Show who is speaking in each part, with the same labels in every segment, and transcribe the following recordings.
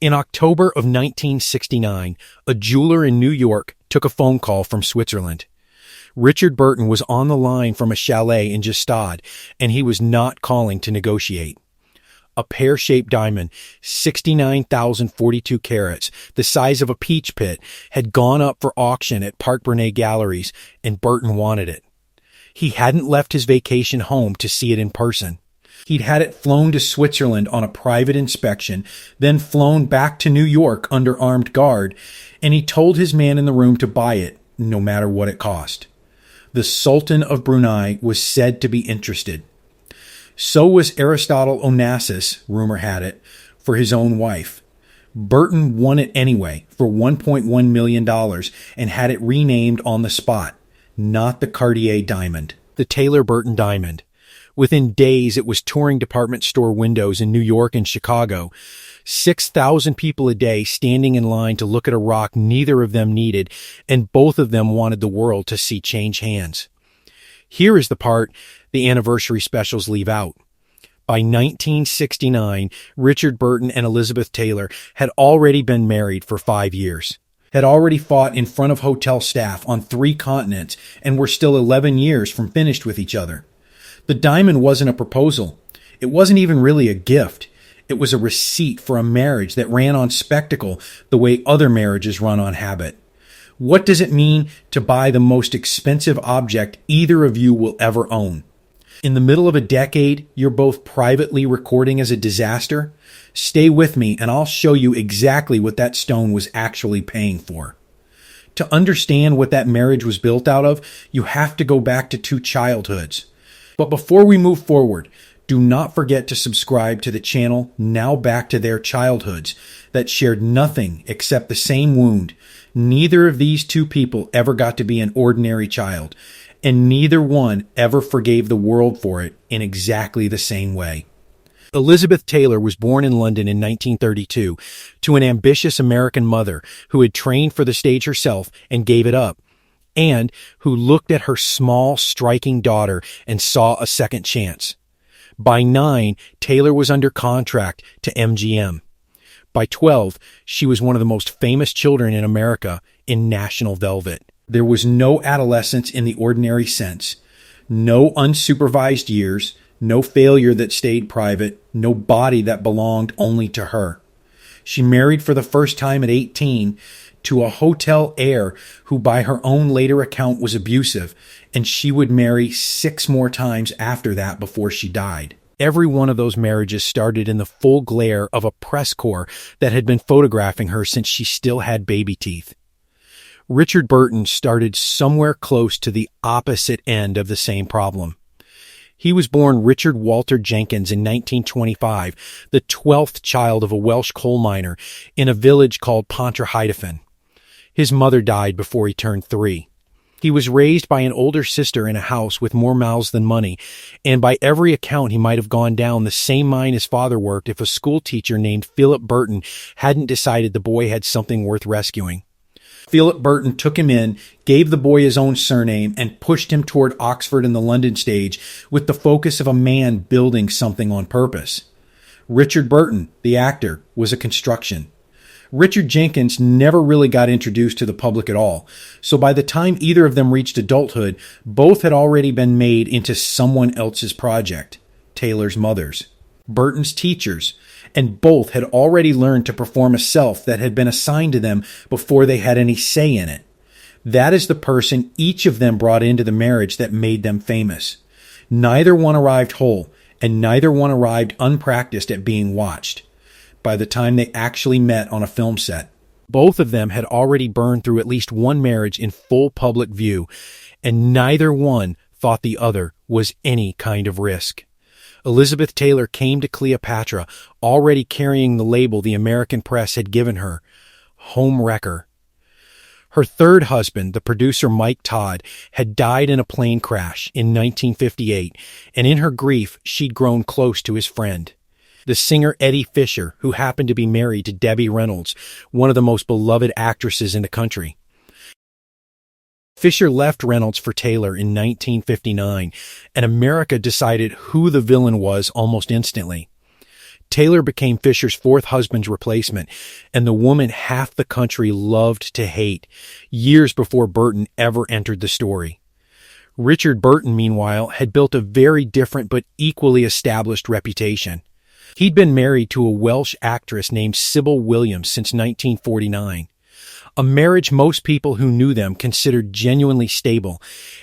Speaker 1: In October of 1969, a jeweler in New York took a phone call from Switzerland. Richard Burton was on the line from a chalet in Gstaad, and he was not calling to negotiate. A pear-shaped diamond, 69,042 carats, the size of a peach pit, had gone up for auction at Park Bernay Galleries, and Burton wanted it. He hadn't left his vacation home to see it in person. He'd had it flown to Switzerland on a private inspection, then flown back to New York under armed guard, and he told his man in the room to buy it, no matter what it cost. The Sultan of Brunei was said to be interested. So was Aristotle Onassis, rumor had it, for his own wife. Burton won it anyway for $1.1 million and had it renamed on the spot, not the Cartier diamond, the Taylor Burton diamond. Within days, it was touring department store windows in New York and Chicago. 6,000 people a day standing in line to look at a rock neither of them needed, and both of them wanted the world to see change hands. Here is the part the anniversary specials leave out. By 1969, Richard Burton and Elizabeth Taylor had already been married for 5 years, had already fought in front of hotel staff on 3 continents, and were still 11 years from finished with each other. The diamond wasn't a proposal. It wasn't even really a gift. It was a receipt for a marriage that ran on spectacle the way other marriages run on habit. What does it mean to buy the most expensive object either of you will ever own? In the middle of a decade, you're both privately recording as a disaster? Stay with me and I'll show you exactly what that stone was actually paying for. To understand what that marriage was built out of, you have to go back to 2 childhoods. But before we move forward, do not forget to subscribe to the channel Now Back to Their Childhoods that shared nothing except the same wound. Neither of these 2 people ever got to be an ordinary child, and neither one ever forgave the world for it in exactly the same way. Elizabeth Taylor was born in London in 1932 to an ambitious American mother who had trained for the stage herself and gave it up, and who looked at her small, striking daughter and saw a second chance. By 9, Taylor was under contract to MGM. By 12, she was one of the most famous children in America in National Velvet. There was no adolescence in the ordinary sense, no unsupervised years, no failure that stayed private, no body that belonged only to her. She married for the first time at 18 to a hotel heir who by her own later account was abusive, and she would marry 6 more times after that before she died. Every one of those marriages started in the full glare of a press corps that had been photographing her since she still had baby teeth. Richard Burton started somewhere close to the opposite end of the same problem. He was born Richard Walter Jenkins in 1925, the 12th child of a Welsh coal miner in a village called Pontrhydyfen. His mother died before he turned 3. He was raised by an older sister in a house with more mouths than money, and by every account he might have gone down the same mine his father worked if a school teacher named Philip Burton hadn't decided the boy had something worth rescuing. Philip Burton took him in, gave the boy his own surname, and pushed him toward Oxford and the London stage with the focus of a man building something on purpose. Richard Burton, the actor, was a construction. Richard Jenkins never really got introduced to the public at all, so by the time either of them reached adulthood, both had already been made into someone else's project, Taylor's mother's, Burton's teachers, and both had already learned to perform a self that had been assigned to them before they had any say in it. That is the person each of them brought into the marriage that made them famous. Neither one arrived whole, and neither one arrived unpracticed at being watched by the time they actually met on a film set. Both of them had already burned through at least one marriage in full public view, and neither one thought the other was any kind of risk. Elizabeth Taylor came to Cleopatra already carrying the label the American press had given her, home wrecker. Her third husband, the producer Mike Todd, had died in a plane crash in 1958, and in her grief, she'd grown close to his friend, the singer Eddie Fisher, who happened to be married to Debbie Reynolds, one of the most beloved actresses in the country. Fisher left Reynolds for Taylor in 1959, and America decided who the villain was almost instantly. Taylor became Fisher's fourth husband's replacement, and the woman half the country loved to hate, years before Burton ever entered the story. Richard Burton, meanwhile, had built a very different but equally established reputation. He'd been married to a Welsh actress named Sybil Williams since 1949, a marriage most people who knew them considered genuinely stable,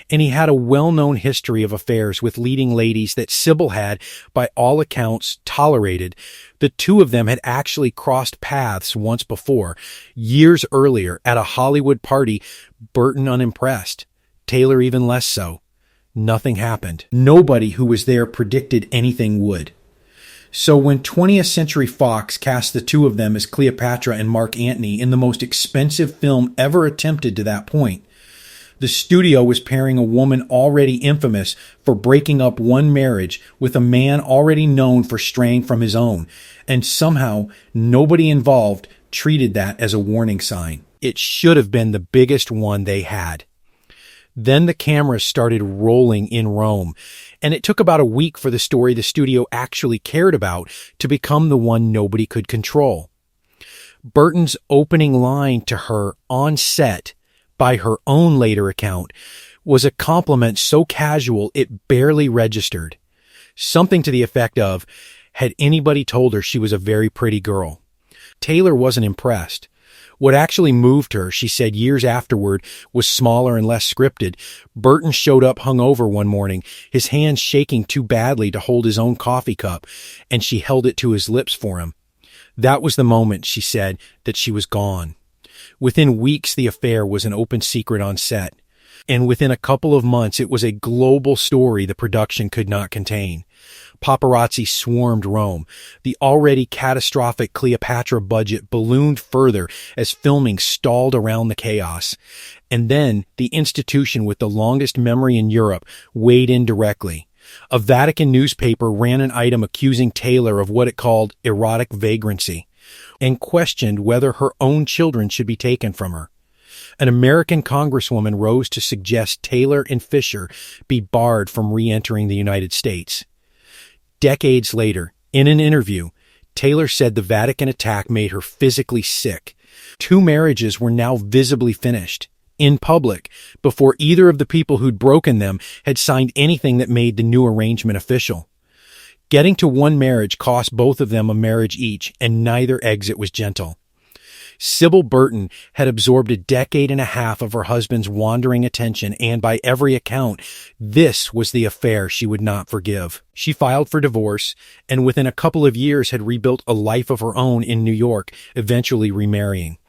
Speaker 1: and he had a well-known history of affairs with leading ladies that Sybil had, by all accounts, tolerated. The two of them had actually crossed paths once before, years earlier, at a Hollywood party, Burton unimpressed, Taylor even less so. Nothing happened. Nobody who was there predicted anything would. So when 20th Century Fox cast the two of them as Cleopatra and Mark Antony in the most expensive film ever attempted to that point, the studio was pairing a woman already infamous for breaking up one marriage with a man already known for straying from his own, and somehow nobody involved treated that as a warning sign. It should have been the biggest one they had. Then the cameras started rolling in Rome, and it took about a week for the story the studio actually cared about to become the one nobody could control. Burton's opening line to her on set, by her own later account, was a compliment so casual it barely registered. Something to the effect of, had anybody told her she was a very pretty girl? Taylor wasn't impressed. What actually moved her, she said years afterward, was smaller and less scripted. Burton showed up hungover one morning, his hands shaking too badly to hold his own coffee cup, and she held it to his lips for him. That was the moment, she said, that she was gone. Within weeks, the affair was an open secret on set, and within a couple of months, it was a global story the production could not contain. Paparazzi swarmed Rome. The already catastrophic Cleopatra budget ballooned further as filming stalled around the chaos. And then the institution with the longest memory in Europe weighed in directly. A Vatican newspaper ran an item accusing Taylor of what it called erotic vagrancy, and questioned whether her own children should be taken from her. An American congresswoman rose to suggest Taylor and Fisher be barred from re-entering the United States. Decades later, in an interview, Taylor said the Vatican attack made her physically sick. Two marriages were now visibly finished, in public, before either of the people who'd broken them had signed anything that made the new arrangement official. Getting to one marriage cost both of them a marriage each, and neither exit was gentle. Sybil Burton had absorbed a decade and a half of her husband's wandering attention, and by every account, this was the affair she would not forgive. She filed for divorce, and within a couple of years had rebuilt a life of her own in New York, eventually remarrying.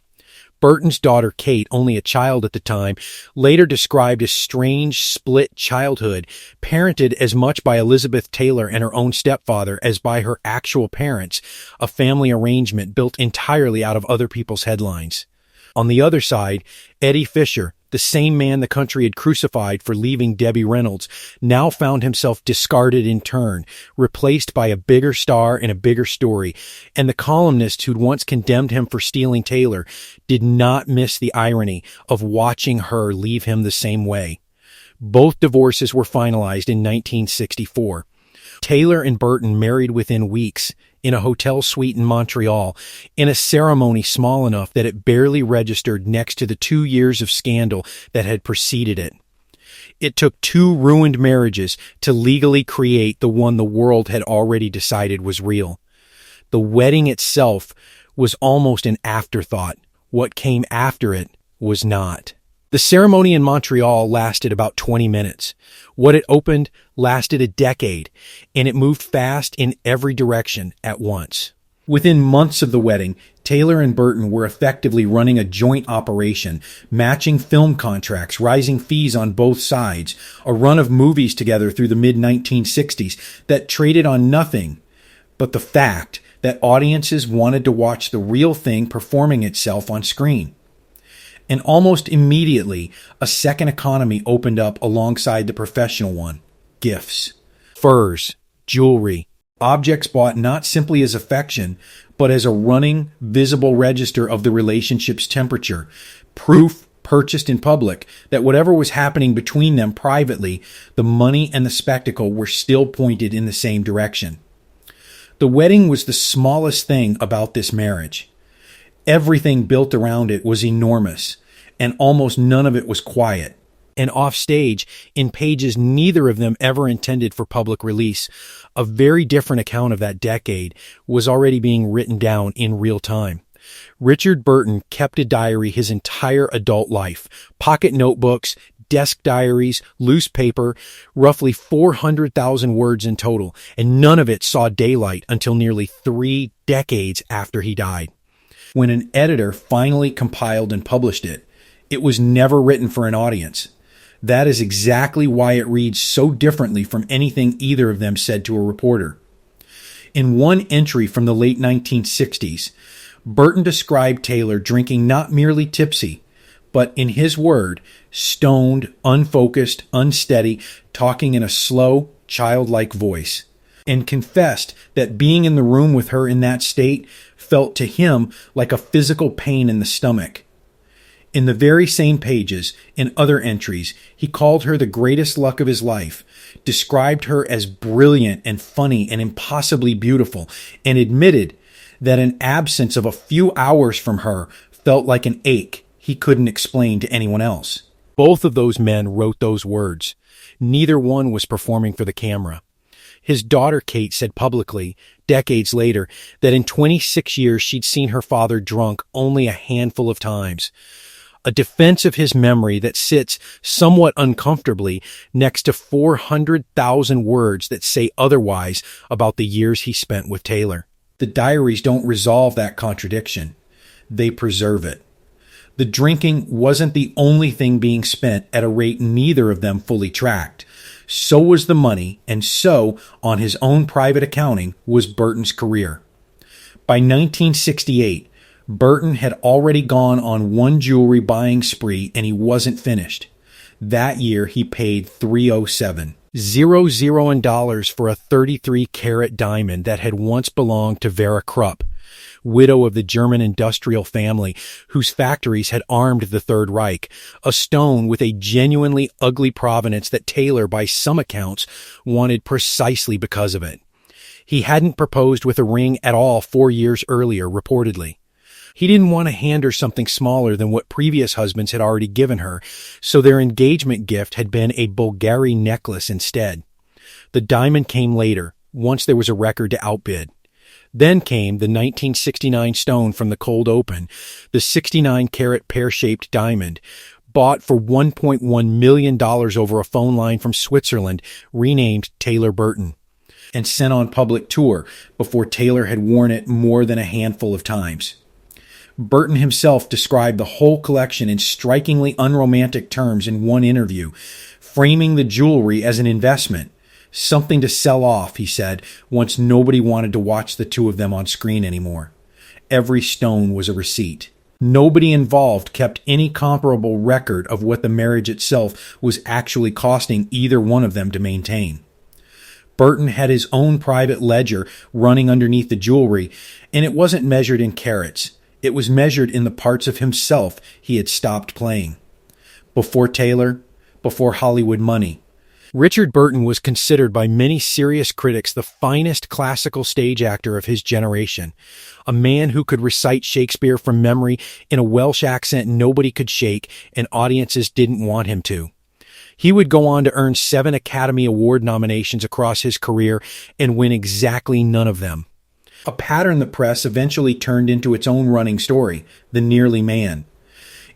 Speaker 1: Burton's daughter Kate, only a child at the time, later described a strange split childhood, parented as much by Elizabeth Taylor and her own stepfather as by her actual parents, a family arrangement built entirely out of other people's headlines. On the other side, Eddie Fisher, the same man the country had crucified for leaving Debbie Reynolds, now found himself discarded in turn, replaced by a bigger star and a bigger story, and the columnists who'd once condemned him for stealing Taylor did not miss the irony of watching her leave him the same way. Both divorces were finalized in 1964. Taylor and Burton married within weeks, in a hotel suite in Montreal, in a ceremony small enough that it barely registered next to the 2 years of scandal that had preceded it. It took 2 ruined marriages to legally create the one the world had already decided was real. The wedding itself was almost an afterthought. What came after it was not. The ceremony in Montreal lasted about 20 minutes. What it opened lasted a decade, and it moved fast in every direction at once. Within months of the wedding, Taylor and Burton were effectively running a joint operation, matching film contracts, rising fees on both sides, a run of movies together through the mid-1960s that traded on nothing but the fact that audiences wanted to watch the real thing performing itself on screen. And almost immediately, a second economy opened up alongside the professional one. Gifts, furs, jewelry, objects bought not simply as affection, but as a running, visible register of the relationship's temperature, proof purchased in public that whatever was happening between them privately, the money and the spectacle were still pointed in the same direction. The wedding was the smallest thing about this marriage. Everything built around it was enormous, and almost none of it was quiet. And offstage, in pages neither of them ever intended for public release, a very different account of that decade was already being written down in real time. Richard Burton kept a diary his entire adult life, pocket notebooks, desk diaries, loose paper, roughly 400,000 words in total, and none of it saw daylight until nearly 3 decades after he died. When an editor finally compiled and published it, it was never written for an audience. That is exactly why it reads so differently from anything either of them said to a reporter. In one entry from the late 1960s, Burton described Taylor drinking not merely tipsy, but in his word, stoned, unfocused, unsteady, talking in a slow, childlike voice, and confessed that being in the room with her in that state felt to him like a physical pain in the stomach. In the very same pages, in other entries, he called her the greatest luck of his life, described her as brilliant and funny and impossibly beautiful, and admitted that an absence of a few hours from her felt like an ache he couldn't explain to anyone else. Both of those men wrote those words. Neither one was performing for the camera. His daughter Kate said publicly, decades later, that in 26 years she'd seen her father drunk only a handful of times. A defense of his memory that sits somewhat uncomfortably next to 400,000 words that say otherwise about the years he spent with Taylor. The diaries don't resolve that contradiction. They preserve it. The drinking wasn't the only thing being spent at a rate neither of them fully tracked. So was the money, and so, on his own private accounting, was Burton's career. By 1968, Burton had already gone on one jewelry buying spree and he wasn't finished. That year he paid $307,000 in dollars for a 33-carat diamond that had once belonged to Vera Krupp, widow of the German industrial family whose factories had armed the Third Reich, a stone with a genuinely ugly provenance that Taylor, by some accounts, wanted precisely because of it. He hadn't proposed with a ring at all 4 years earlier, reportedly. He didn't want to hand her something smaller than what previous husbands had already given her, so their engagement gift had been a Bulgari necklace instead. The diamond came later, once there was a record to outbid. Then came the 1969 stone from the cold open, the 69-carat pear-shaped diamond, bought for $1.1 million over a phone line from Switzerland, renamed Taylor Burton, and sent on public tour before Taylor had worn it more than a handful of times. Burton himself described the whole collection in strikingly unromantic terms in one interview, framing the jewelry as an investment, something to sell off, he said, once nobody wanted to watch the two of them on screen anymore. Every stone was a receipt. Nobody involved kept any comparable record of what the marriage itself was actually costing either one of them to maintain. Burton had his own private ledger running underneath the jewelry, and it wasn't measured in carats. It was measured in the parts of himself he had stopped playing. Before Taylor, before Hollywood money. Richard Burton was considered by many serious critics the finest classical stage actor of his generation, a man who could recite Shakespeare from memory in a Welsh accent nobody could shake and audiences didn't want him to. He would go on to earn 7 Academy Award nominations across his career and win exactly none of them. A pattern the press eventually turned into its own running story, The Nearly Man.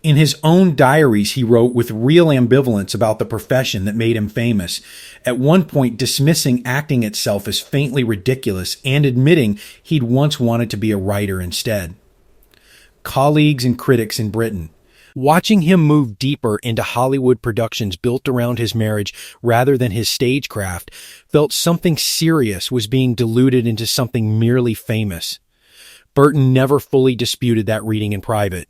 Speaker 1: In his own diaries, he wrote with real ambivalence about the profession that made him famous, at one point dismissing acting itself as faintly ridiculous and admitting he'd once wanted to be a writer instead. Colleagues and critics in Britain, watching him move deeper into Hollywood productions built around his marriage rather than his stagecraft, felt something serious was being diluted into something merely famous. Burton never fully disputed that reading in private.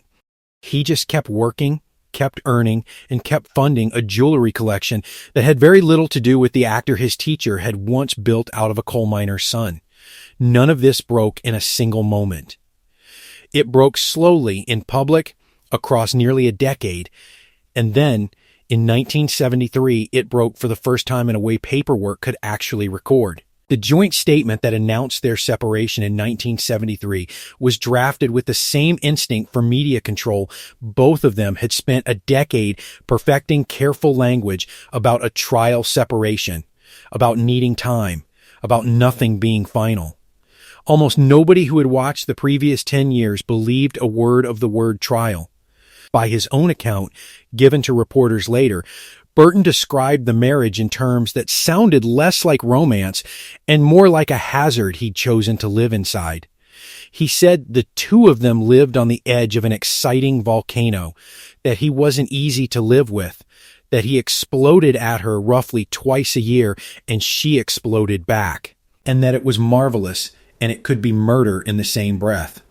Speaker 1: He just kept working, kept earning, and kept funding a jewelry collection that had very little to do with the actor his teacher had once built out of a coal miner's son. None of this broke in a single moment. It broke slowly in public, across nearly a decade, and then, in 1973, it broke for the first time in a way paperwork could actually record. The joint statement that announced their separation in 1973 was drafted with the same instinct for media control. Both of them had spent a decade perfecting careful language about a trial separation, about needing time, about nothing being final. Almost nobody who had watched the previous 10 years believed a word of the word trial. By his own account, given to reporters later, Burton described the marriage in terms that sounded less like romance and more like a hazard he'd chosen to live inside. He said the two of them lived on the edge of an exciting volcano, that he wasn't easy to live with, that he exploded at her roughly twice a year and she exploded back, and that it was marvelous and it could be murder in the same breath.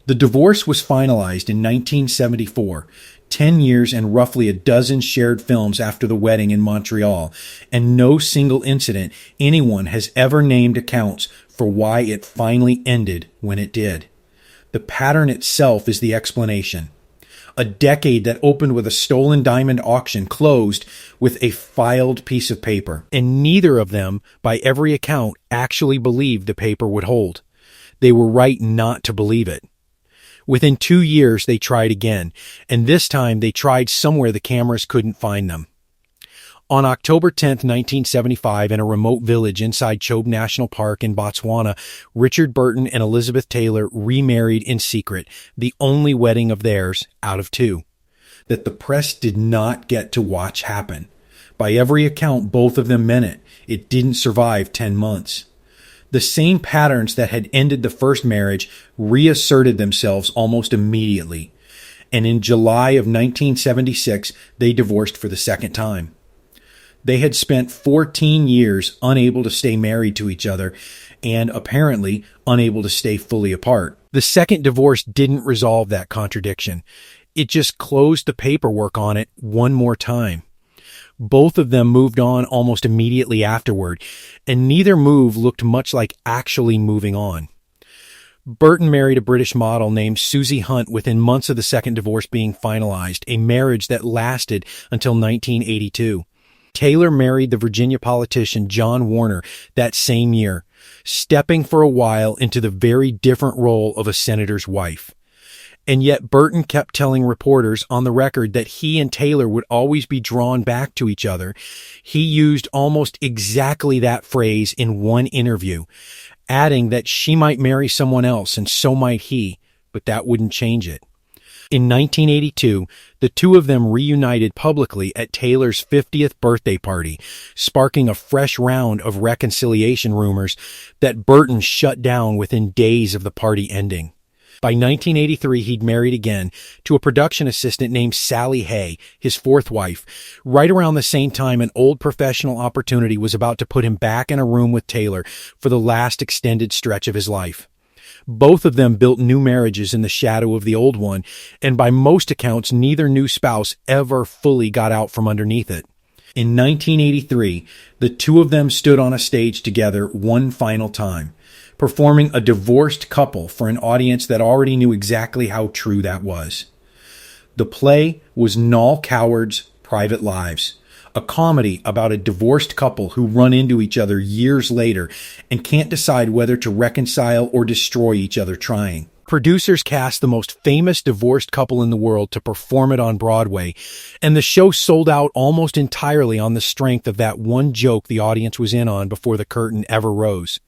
Speaker 1: The divorce was finalized in 1974, 10 years and roughly a dozen shared films after the wedding in Montreal, and no single incident anyone has ever named accounts for why it finally ended when it did. The pattern itself is the explanation. A decade that opened with a stolen diamond auction closed with a filed piece of paper, and neither of them, by every account, actually believed the paper would hold. They were right not to believe it. Within 2 years, they tried again, and this time they tried somewhere the cameras couldn't find them. On October 10, 1975, in a remote village inside Chobe National Park in Botswana, Richard Burton and Elizabeth Taylor remarried in secret, the only wedding of theirs out of two, that the press did not get to watch happen. By every account, both of them meant it. It didn't survive 10 months. The same patterns that had ended the first marriage reasserted themselves almost immediately, and in July of 1976, they divorced for the second time. They had spent 14 years unable to stay married to each other and apparently unable to stay fully apart. The second divorce didn't resolve that contradiction. It just closed the paperwork on it one more time. Both of them moved on almost immediately afterward, and neither move looked much like actually moving on. Burton married a British model named Susie Hunt within months of the second divorce being finalized, a marriage that lasted until 1982. Taylor married the Virginia politician John Warner that same year, stepping for a while into the very different role of a senator's wife. And yet Burton kept telling reporters on the record that he and Taylor would always be drawn back to each other. He used almost exactly that phrase in one interview, adding that she might marry someone else and so might he, but that wouldn't change it. In 1982, the two of them reunited publicly at Taylor's 50th birthday party, sparking a fresh round of reconciliation rumors that Burton shut down within days of the party ending. By 1983, he'd married again to a production assistant named Sally Hay, his fourth wife. Right around the same time, an old professional opportunity was about to put him back in a room with Taylor for the last extended stretch of his life. Both of them built new marriages in the shadow of the old one, and by most accounts, neither new spouse ever fully got out from underneath it. In 1983, the two of them stood on a stage together one final time, performing a divorced couple for an audience that already knew exactly how true that was. The play was Noel Coward's Private Lives, a comedy about a divorced couple who run into each other years later and can't decide whether to reconcile or destroy each other trying. Producers cast the most famous divorced couple in the world to perform it on Broadway, and the show sold out almost entirely on the strength of that one joke the audience was in on before the curtain ever rose.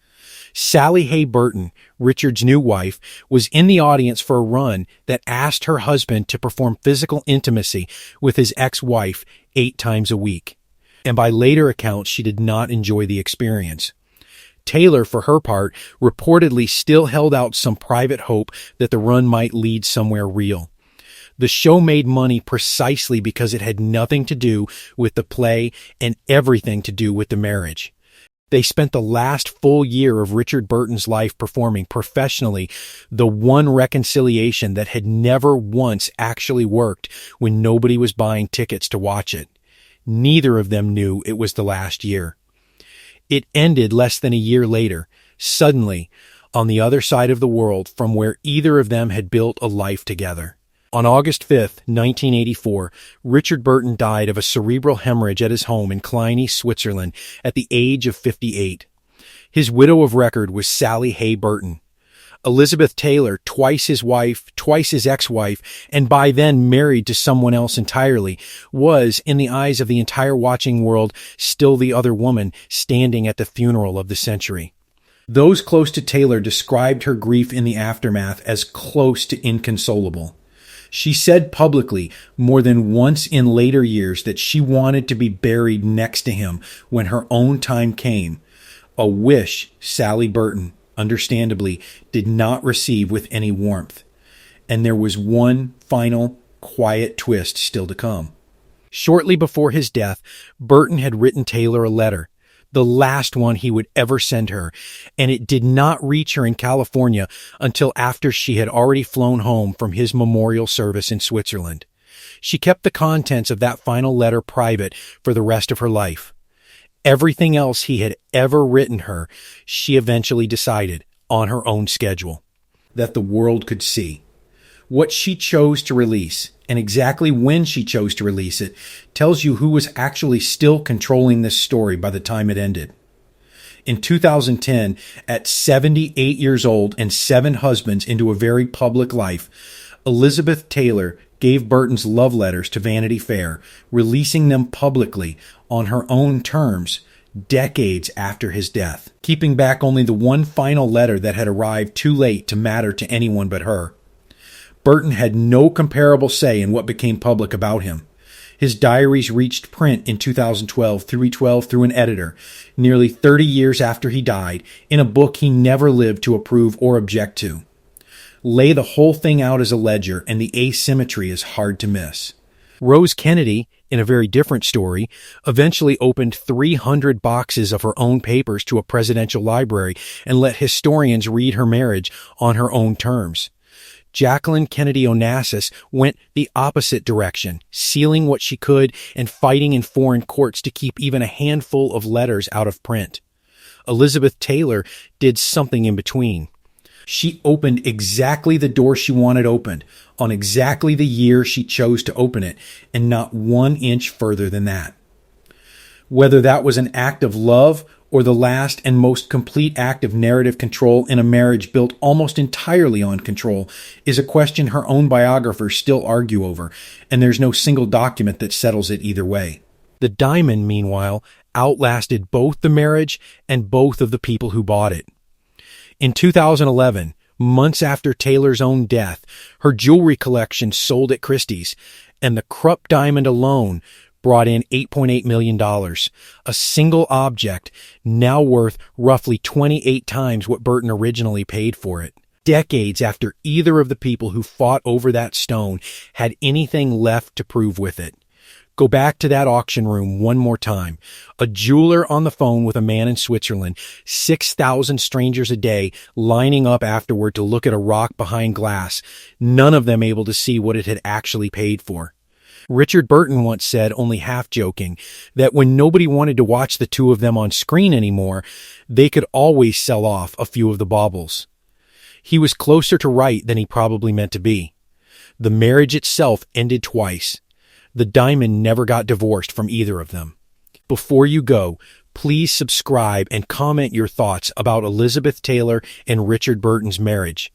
Speaker 1: Sally Hay Burton, Richard's new wife, was in the audience for a run that asked her husband to perform physical intimacy with his ex-wife 8 times a week. And by later accounts, she did not enjoy the experience. Taylor, for her part, reportedly still held out some private hope that the run might lead somewhere real. The show made money precisely because it had nothing to do with the play and everything to do with the marriage. They spent the last full year of Richard Burton's life performing professionally the one reconciliation that had never once actually worked when nobody was buying tickets to watch it. Neither of them knew it was the last year. It ended less than a year later, suddenly, on the other side of the world from where either of them had built a life together. On August 5th, 1984, Richard Burton died of a cerebral hemorrhage at his home in Kleine, Switzerland, at the age of 58. His widow of record was Sally Hay Burton. Elizabeth Taylor, twice his wife, twice his ex-wife, and by then married to someone else entirely, was, in the eyes of the entire watching world, still the other woman standing at the funeral of the century. Those close to Taylor described her grief in the aftermath as close to inconsolable. She said publicly more than once in later years that she wanted to be buried next to him when her own time came, a wish Sally Burton, understandably, did not receive with any warmth. And there was one final, quiet twist still to come. Shortly before his death, Burton had written Taylor a letter, the last one he would ever send her, and it did not reach her in California until after she had already flown home from his memorial service in Switzerland. She kept the contents of that final letter private for the rest of her life. Everything else he had ever written her, she eventually decided, on her own schedule, that the world could see. What she chose to release, and exactly when she chose to release it, tells you who was actually still controlling this story by the time it ended. In 2010, at 78 years old and 7 husbands into a very public life, Elizabeth Taylor gave Burton's love letters to Vanity Fair, releasing them publicly on her own terms decades after his death, keeping back only the one final letter that had arrived too late to matter to anyone but her. Burton had no comparable say in what became public about him. His diaries reached print in 2012 through an editor, nearly 30 years after he died, in a book he never lived to approve or object to. Lay the whole thing out as a ledger, and the asymmetry is hard to miss. Rose Kennedy, in a very different story, eventually opened 300 boxes of her own papers to a presidential library and let historians read her marriage on her own terms. Jacqueline Kennedy Onassis went the opposite direction, sealing what she could and fighting in foreign courts to keep even a handful of letters out of print. Elizabeth Taylor did something in between. She opened exactly the door she wanted opened, on exactly the year she chose to open it, and not 1 inch further than that. Whether that was an act of love or the last and most complete act of narrative control in a marriage built almost entirely on control is a question her own biographers still argue over, and there's no single document that settles it either way. The diamond, meanwhile, outlasted both the marriage and both of the people who bought it. In 2011, months after Taylor's own death, her jewelry collection sold at Christie's, and the Krupp diamond alone brought in $8.8 million, a single object now worth roughly 28 times what Burton originally paid for it. Decades after either of the people who fought over that stone had anything left to prove with it. Go back to that auction room one more time. A jeweler on the phone with a man in Switzerland, 6,000 strangers a day lining up afterward to look at a rock behind glass, none of them able to see what it had actually paid for. Richard Burton once said, only half joking, that when nobody wanted to watch the two of them on screen anymore, they could always sell off a few of the baubles. He was closer to right than he probably meant to be. The marriage itself ended twice. The diamond never got divorced from either of them. Before you go, please subscribe and comment your thoughts about Elizabeth Taylor and Richard Burton's marriage.